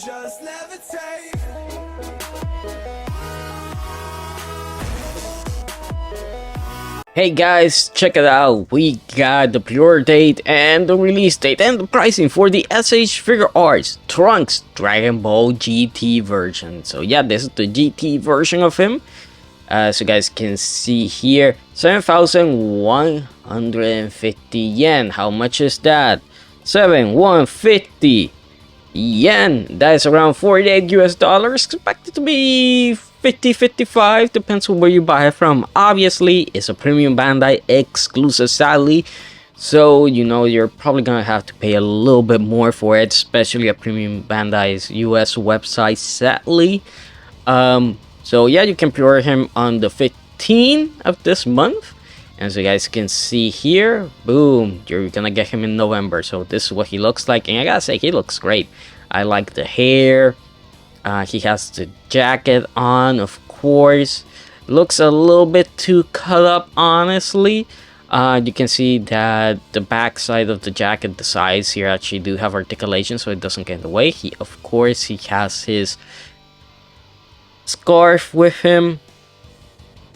just levitate. Hey guys, check it out. We got the pre-order date and the release date and the pricing for the S.H.Figuarts Trunks Dragon Ball GT version. So yeah, this is the GT version of him. So you guys can see here, 7,150 yen. How much is that? 7,150 yen. That is around 48 US dollars. Expected to be 50-55, depends on where you buy it from. Obviously, it's a premium Bandai exclusive, sadly. So, you know, you're probably gonna have to pay a little bit more for it, especially a premium Bandai's US website, sadly. So yeah, you can pre-order him on the 15th of this month. And so you guys can see here, boom, you're gonna get him in November. So this is what he looks like, and I gotta say, he looks great. I like the hair. He has the jacket on, of course. Looks a little bit too cut up, honestly. You can see that the back side of the jacket, the sides here actually do have articulation, so it doesn't get in the way. Of course, he has his scarf with him,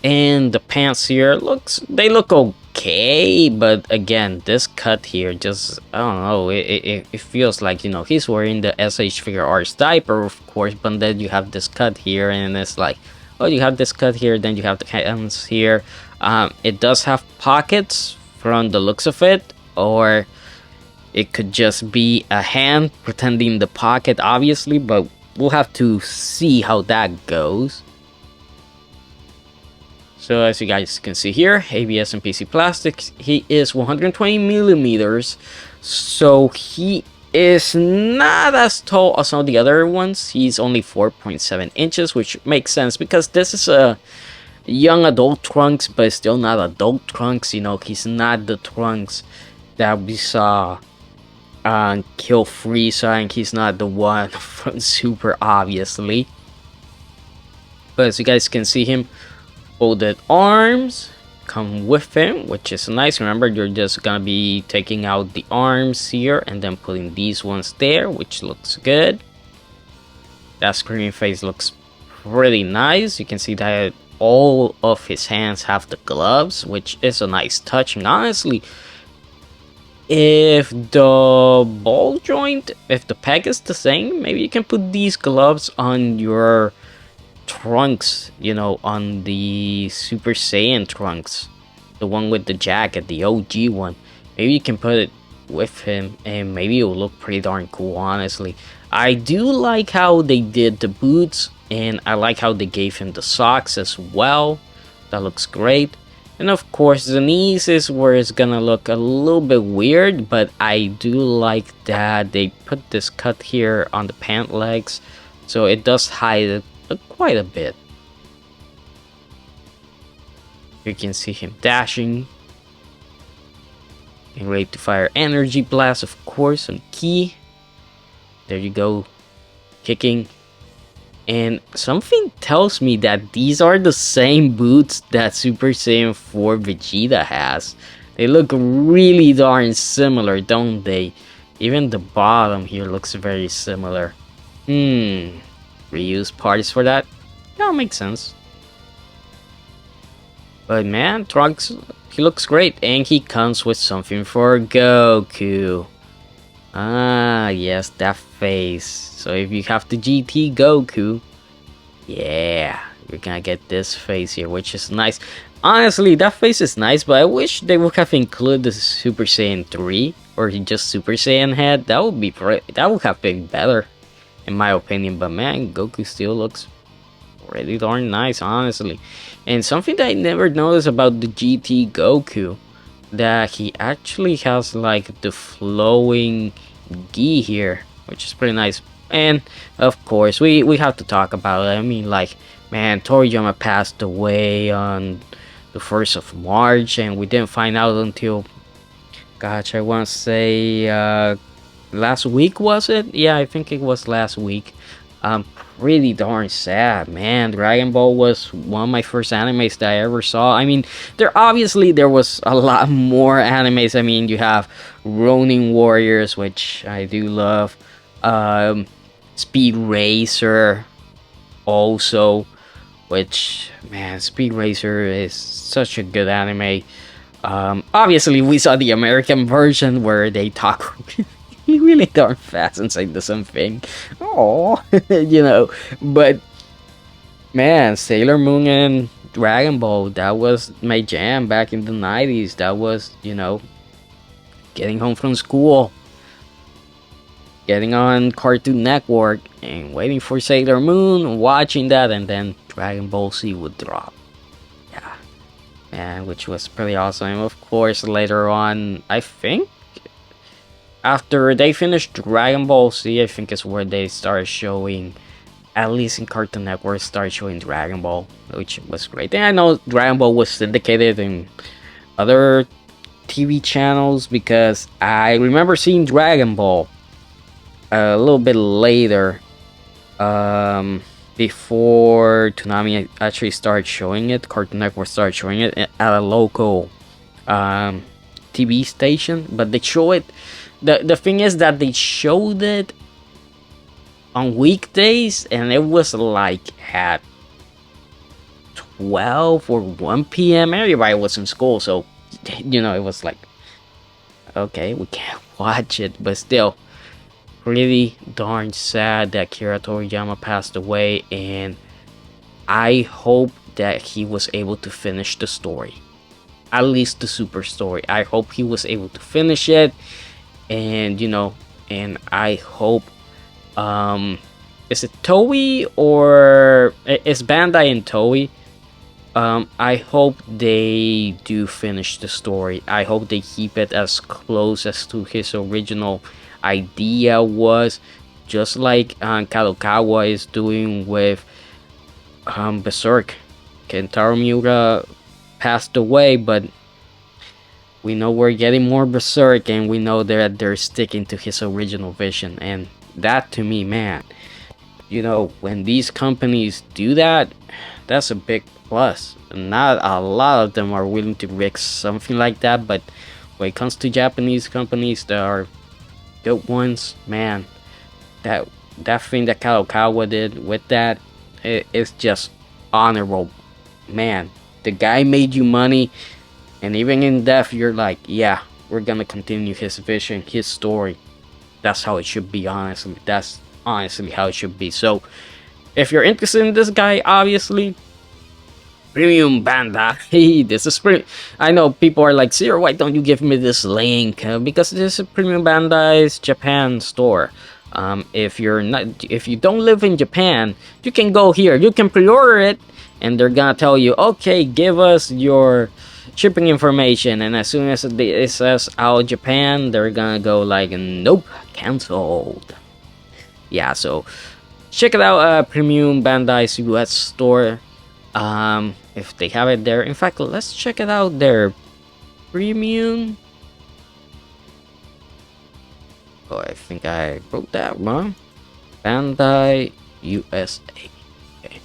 and the pants here they look okay, but again, this cut here just, I don't know, it feels like, you know, he's wearing the S.H.Figuarts diaper, of course, but then you have this cut here, and it's like, oh, you have this cut here, then you have the hands here. It does have pockets from the looks of it, or it could just be a hand pretending the pocket, obviously, but we'll have to see how that goes. So as you guys can see here, ABS and PC plastics, he is 120 millimeters, so he is not as tall as some of the other ones. He's only 4.7 inches, which makes sense because this is a young adult Trunks, but still not adult Trunks. You know, he's not the Trunks that we saw kill Frieza, and he's not the one from Super, obviously. But as you guys can see, him folded arms come with him, which is nice. Remember, you're just gonna be taking out the arms here and then putting these ones there, which looks good. That screaming face looks pretty nice. You can see that all of his hands have the gloves, which is a nice touch. And honestly, if the ball joint, if the peg is the same, maybe you can put these gloves on your Trunks, you know, on the Super Saiyan Trunks, the one with the jacket, the OG one. Maybe you can put it with him and maybe it will look pretty darn cool, honestly. I do like how they did the boots, and I like how they gave him the socks as well. That looks great. And of course, the knees is where it's gonna look a little bit weird, but I do like that they put this cut here on the pant legs, so it does hide it quite a bit. You can see him dashing and ready to fire energy blast, of course, on key. There you go, kicking. And something tells me that these are the same boots that Super Saiyan 4 Vegeta has. They look really darn similar, don't they? Even the bottom here looks very similar. Reuse parts for that? Yeah, makes sense. But man, Trunks, he looks great, and he comes with something for Goku. Ah, yes, that face. So if you have the GT Goku, yeah, you're gonna get this face here, which is nice. Honestly, that face is nice, but I wish they would have included the Super Saiyan 3 or just Super Saiyan head. That would have been better, in my opinion. But man, Goku still looks really darn nice, honestly. And something that I never noticed about the GT Goku, that he actually has like the flowing gi here, which is pretty nice. And of course, we have to talk about it. I mean, like, man, Toriyama passed away on the 1st of March, and we didn't find out until, gosh, I want to say last week, was it? Yeah, I think it was last week. Pretty darn sad, man. Dragon Ball was one of my first animes that I ever saw. I mean, there was a lot more animes. I mean, you have Ronin Warriors, which I do love. Speed Racer also, which, man, Speed Racer is such a good anime. Obviously we saw the American version where they talk really darn fast and say the same thing. Oh, you know, but man, Sailor Moon and Dragon Ball, that was my jam back in the 90s. That was, you know, getting home from school, getting on Cartoon Network and waiting for Sailor Moon, watching that, and then Dragon Ball Z would drop. Yeah, and which was pretty awesome. And of course, later on, I think after they finished Dragon Ball Z, I think is where they started showing, at least in Cartoon Network, started showing Dragon Ball, which was great. And I know Dragon Ball was syndicated in other TV channels, because I remember seeing Dragon Ball a little bit later, before Toonami actually started showing it. Cartoon Network started showing it at a local TV station, but they show it. The thing is that they showed it on weekdays, and it was like at 12 or 1 p.m. Everybody was in school, so you know, it was like, okay, we can't watch it. But still, really darn sad that Akira Toriyama passed away, and I hope that he was able to finish the story, at least the super story. I hope he was able to finish it, and you know, and I hope, is it Toei or is Bandai and Toei? I hope they do finish the story. I hope they keep it as close as to his original idea was, just like Kadokawa is doing with Berserk. Kentaro Miura passed away, but we know we're getting more Berserk, and we know that they're sticking to his original vision. And that, to me, man, you know, when these companies do that, that's a big plus. Not a lot of them are willing to risk something like that, but when it comes to Japanese companies that are good ones, man, that thing that Kadokawa did with that, it's just honorable. Man, the guy made you money, and even in death, you're like, yeah, we're gonna continue his vision, his story. That's how it should be, honestly. That's honestly how it should be. So, if you're interested in this guy, obviously, Premium Bandai. This is pretty. I know people are like, Zero, why don't you give me this link? Because this is Premium Bandai's Japan store. If you don't live in Japan, you can go here. You can pre-order it, and they're gonna tell you, okay, give us your shipping information. And as soon as it says out Japan, they're gonna go like, nope, cancelled. Yeah, so check it out. Premium Bandai's US store. If they have it there. In fact, let's check it out there. Premium. Oh, I think I wrote that wrong. Bandai USA. Okay,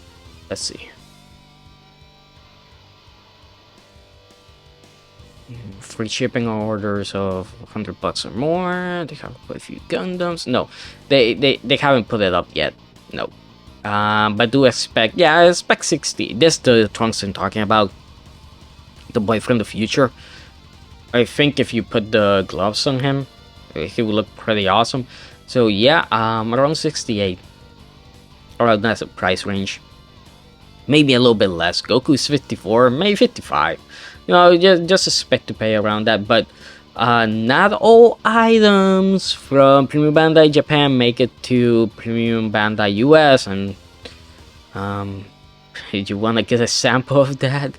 let's see. Free shipping orders of $100 or more. They have quite a few Gundams. No, they haven't put it up yet. No. But do expect, yeah, I expect 60. This the Trunks I'm talking about, the boy from the future. I think if you put the gloves on him, he will look pretty awesome. So yeah, around 68, around that price range. Maybe a little bit less. Goku is 54, maybe 55. You know, just expect to pay around that. But not all items from Premium Bandai Japan make it to Premium Bandai US, and you want to get a sample of that?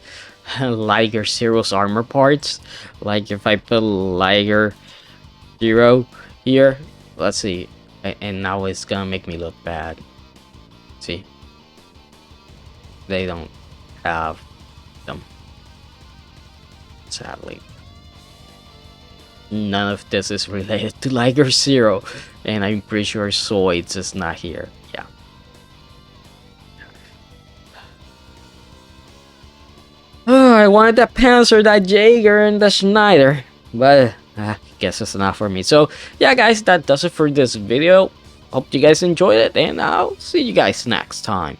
Liger Zero's armor parts. Like if I put Liger Zero here, let's see, and now it's gonna make me look bad. See, they don't have them, sadly. None of this is related to Liger Zero, and I'm pretty sure Zoids is not here. Yeah. Oh, I wanted that Panzer, that Jaeger, and the Schneider, but I guess it's not for me. So yeah, guys, that does it for this video. hope you guys enjoyed it, and I'll see you guys next time.